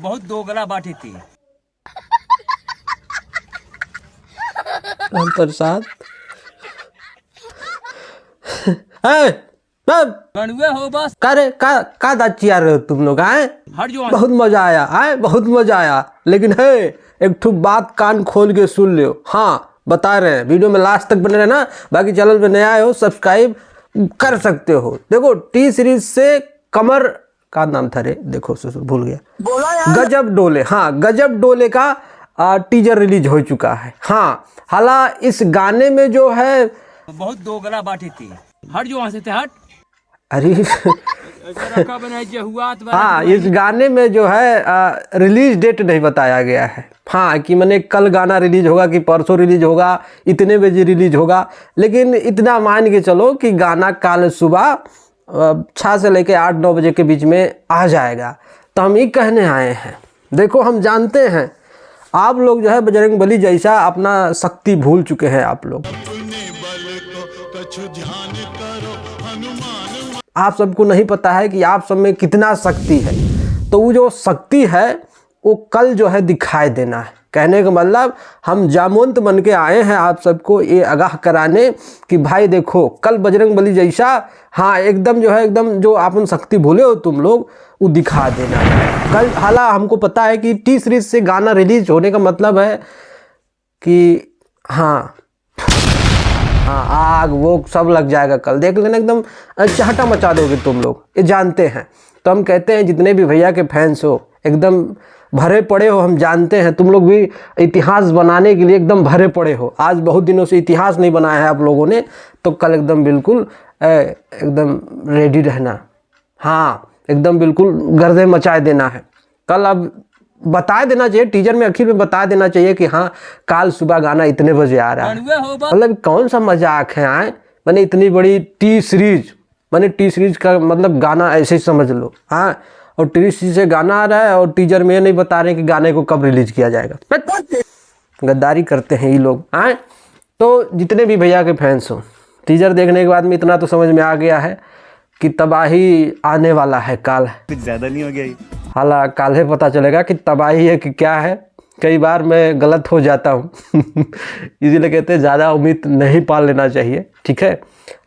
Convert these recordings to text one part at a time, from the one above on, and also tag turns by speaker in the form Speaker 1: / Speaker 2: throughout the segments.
Speaker 1: बहुत दोगला बाटी थी।
Speaker 2: राम प्रसाद है
Speaker 1: गणुए हो बस।
Speaker 2: का रे का दाची आ रहे हो तुम लोग आए?
Speaker 1: हट जो
Speaker 2: बहुत मजा आया आए, बहुत मजा आया। लेकिन है एक ठो बात कान खोल के सुन लियो। हाँ बता रहे हैं, वीडियो में लास्ट तक बने रहना। बाकी चैनल पे नया आए हो सब्सक्राइब कर सकते हो। देखो टी सीरीज से कमर का नाम था रे, देखो ससुर भूल गया, गजब डोले। हाँ गजब डोले का टीजर रिलीज हो चुका है। हाँ हालांकि इस गाने में जो है
Speaker 1: बहुत दोगला बाटी थी। हट जो वहां से हट।
Speaker 2: अरे
Speaker 1: रखा बनाई जे हुआ तो
Speaker 2: हाँ इस गाने में जो है रिलीज डेट नहीं बताया गया है। हाँ कि मैंने कल गाना रिलीज होगा कि परसों रिलीज होगा, इतने बजे रिलीज होगा। लेकिन इतना मान के चलो कि गाना कल सुबह 6 से लेकर 8-9 बजे के बीच में आ जाएगा। तो हम ये कहने आए हैं, देखो हम जानते हैं आप लोग जो है बजरंगबली जैसा अपना शक्ति भूल चुके हैं। आप लोग आप सबको नहीं पता है कि आप सब में कितना शक्ति है। तो वो जो शक्ति है वो कल जो है दिखाई देना है। कहने का मतलब हम जामवंत बन के आए हैं आप सबको ये आगाह कराने कि भाई देखो कल बजरंगबली जैसा हाँ एकदम जो है एकदम जो अपन शक्ति भूले हो तुम लोग वो दिखा देना है कल। हालांकि हमको पता है कि टी सीरीज से गाना रिलीज होने का मतलब है कि हाँ आग वो सब लग जाएगा कल, देख लेना एकदम चहटा मचा दोगे तुम लोग, ये जानते हैं। तो हम कहते हैं जितने भी भैया के फैंस हो एकदम भरे पड़े हो, हम जानते हैं तुम लोग भी इतिहास बनाने के लिए एकदम भरे पड़े हो। आज बहुत दिनों से इतिहास नहीं बनाया है आप लोगों ने, तो कल एकदम बिल्कुल एकदम रेडी रहना। हाँ एकदम बिल्कुल गर्दे मचाए देना है कल। अब बता देना चाहिए टीजर में, आखिर में बता देना चाहिए कि हाँ कल सुबह गाना इतने बजे आ रहा है। मतलब कौन सा मजाक है आए? मैंने इतनी बड़ी टी सीरीज, मैंने टी सीरीज का मतलब गाना ऐसे ही समझ लो। हाँ और टी सीरीज से गाना आ रहा है और टीजर में ये नहीं बता रहे कि गाने को कब रिलीज किया जाएगा। गद्दारी करते हैं ये लोग। आए तो जितने भी भैया के फैंस हो, टीजर देखने के बाद में इतना तो समझ में आ गया है कि तबाही आने वाला है काल।
Speaker 3: कुछ ज़्यादा नहीं हो गया?
Speaker 2: हालांकि काल है पता चलेगा कि तबाही है कि क्या है। कई बार मैं गलत हो जाता हूँ इसीलिए कहते हैं ज़्यादा उम्मीद नहीं पाल लेना चाहिए, ठीक है।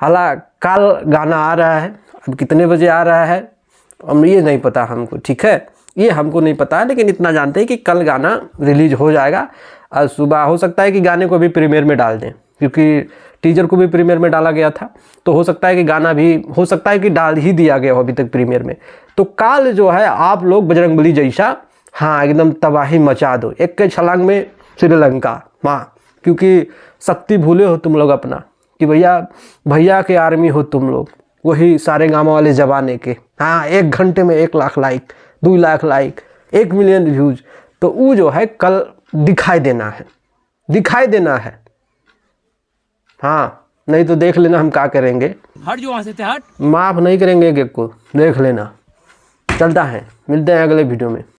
Speaker 2: हालांकि कल गाना आ रहा है, अब कितने बजे आ रहा है हम ये नहीं पता हमको, ठीक है, ये हमको नहीं पता है। लेकिन इतना जानते हैं कि कल गाना रिलीज हो जाएगा। और सुबह हो सकता है कि गाने को भी प्रीमियर में डाल दें, क्योंकि टीजर को भी प्रीमियर में डाला गया था। तो हो सकता है कि गाना भी हो सकता है कि डाल ही दिया गया हो अभी तक प्रीमियर में। तो कल जो है आप लोग बजरंगबली जैसा हाँ एकदम तबाही मचा दो, एक के छलांग में श्रीलंका। हाँ क्योंकि शक्ति भूले हो तुम लोग अपना कि भैया के आर्मी हो तुम लोग, वही सारे गाँव वाले जमाने के। हाँ 1 घंटे में 1 lakh like, 2 lakh like, 1 million views. तो वो जो है कल दिखाई देना है, दिखाई देना है। हाँ नहीं तो देख लेना हम क्या करेंगे।
Speaker 1: हट जो वहां से हट।
Speaker 2: माफ नहीं करेंगे एक को, देख लेना। चलता है, मिलते हैं अगले वीडियो में।